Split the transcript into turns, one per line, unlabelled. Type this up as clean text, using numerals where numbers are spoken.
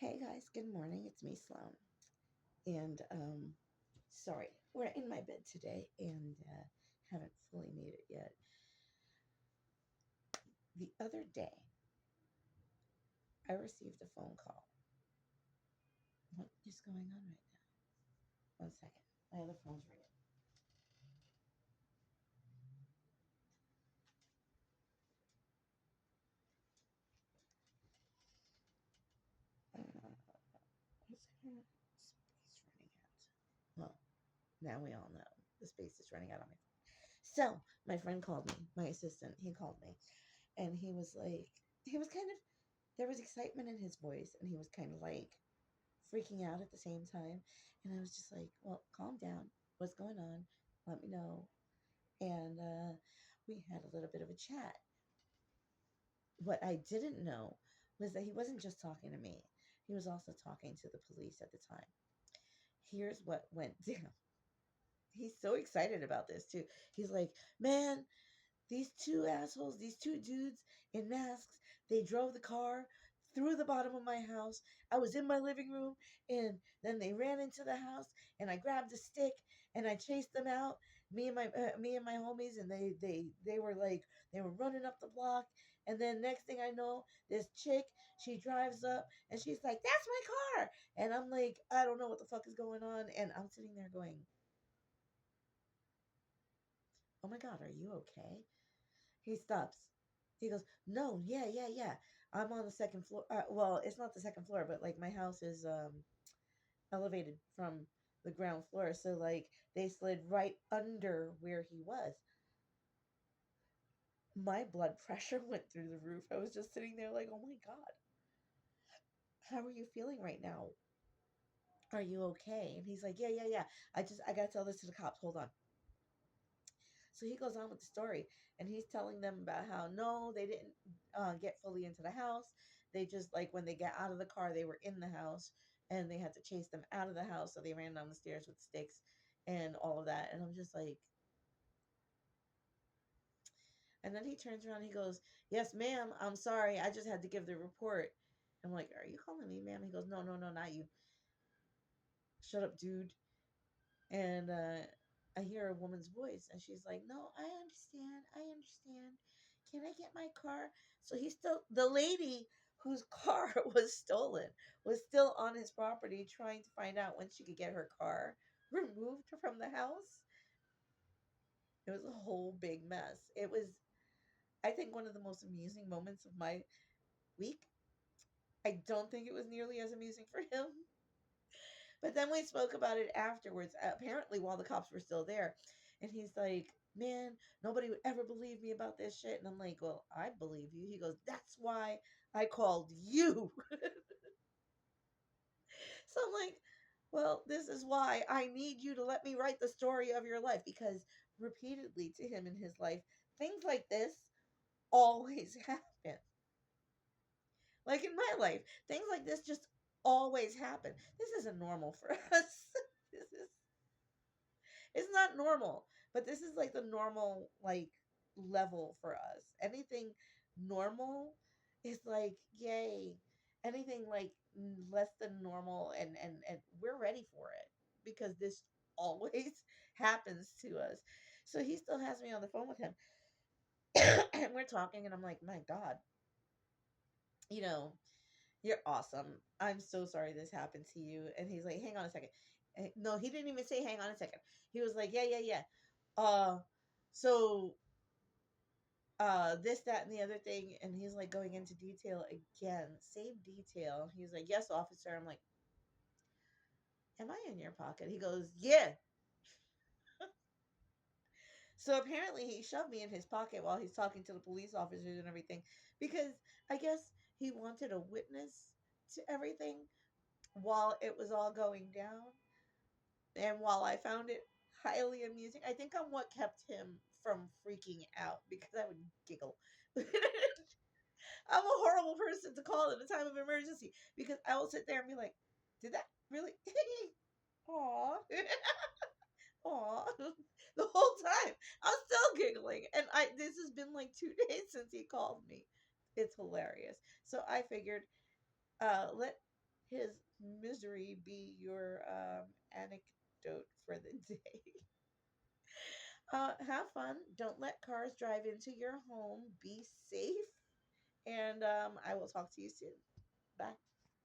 Hey guys, good morning. It's me, Sloan. And sorry, we're in my bed today and haven't fully made it yet. The other day, I received a phone call. What is going on right now? One second. My other phone's ringing. One second. Space running out. Well, now we all know the space is running out on my phone. So, my friend called me, my assistant, he called me, and he was like, he was kind of, there was excitement in his voice, and he was kind of like, freaking out at the same time. And I was just like, well, calm down. What's going on? Let me know. And we had a little bit of a chat. What I didn't know was that he wasn't just talking to me, he was also talking to the police at the time. Here's what went down. He's so excited about this, too. He's like, man, these two assholes, these two dudes in masks, they drove the car through the bottom of my house. I was in my living room and then they ran into the house and I grabbed a stick and I chased them out. Me and my homies, and they were like, they were running up the block, and then next thing I know, this chick, she drives up and she's like, "That's my car." And I'm like, I don't know what the fuck is going on, and I'm sitting there going, "Oh my god, are you okay?" He stops. He goes, "No, yeah, yeah, yeah. I'm on the second floor. Well, it's not the second floor, but like my house is elevated from the ground floor, so like they slid right under where he was." My blood pressure went through the roof. I was just sitting there like, "Oh my god, how are you feeling right now? Are you okay?" And he's like, "Yeah, yeah, yeah. I gotta tell this to the cops. Hold on." So he goes on with the story, and he's telling them about how no, they didn't get fully into the house. They just, like, when they got out of the car, they were in the house, and they had to chase them out of the house. So they ran down the stairs with sticks and all of that. And I'm just like, and then he turns around, and he goes, "Yes, ma'am. I'm sorry. I just had to give the report." I'm like, "Are you calling me, ma'am?" He goes, "No, no, no, not you. Shut up, dude." And I hear a woman's voice, and she's like, "No, I understand. I understand. Can I get my car?" So he's still, the lady whose car was stolen was still on his property trying to find out when she could get her car removed from the house. It was a whole big mess. It was, I think, one of the most amusing moments of my week. I don't think it was nearly as amusing for him. But then we spoke about it afterwards, apparently while the cops were still there. And he's like, "Man, nobody would ever believe me about this shit." And I'm like, "Well, I believe you." He goes, "That's why I called you." So I'm like, "Well, this is why I need you to let me write the story of your life." Because repeatedly to him in his life, things like this always happen. Like in my life, things like this just always happen. This isn't normal for us. This is, it's not normal, but this is like the normal, like, level for us. Anything normal is like, yay. Anything like less than normal, and we're ready for it because this always happens to us. So he still has me on the phone with him, and we're talking, and I'm like, "My god, you know, you're awesome. I'm so sorry this happened to you." And he's like, "Hang on a second." No, he didn't even say hang on a second. He was like, "Yeah, yeah, yeah. Uh so this, that, and the other thing." And he's like going into detail again. Same detail. He's like, "Yes, officer." I'm like, "Am I in your pocket?" He goes, "Yeah." So apparently he shoved me in his pocket while he's talking to the police officers and everything, because I guess he wanted a witness to everything while it was all going down. And while I found it highly amusing, I think I'm what kept him from freaking out, because I would giggle. I'm a horrible person to call in a time of emergency, because I will sit there and be like, "Did that really?" Aw. Aw. The whole time. I'm still giggling. And this has been like 2 days since he called me. It's hilarious. So I figured, let his misery be your anecdote for the day. Have fun. Don't let cars drive into your home. Be safe. And I will talk to you soon. Bye.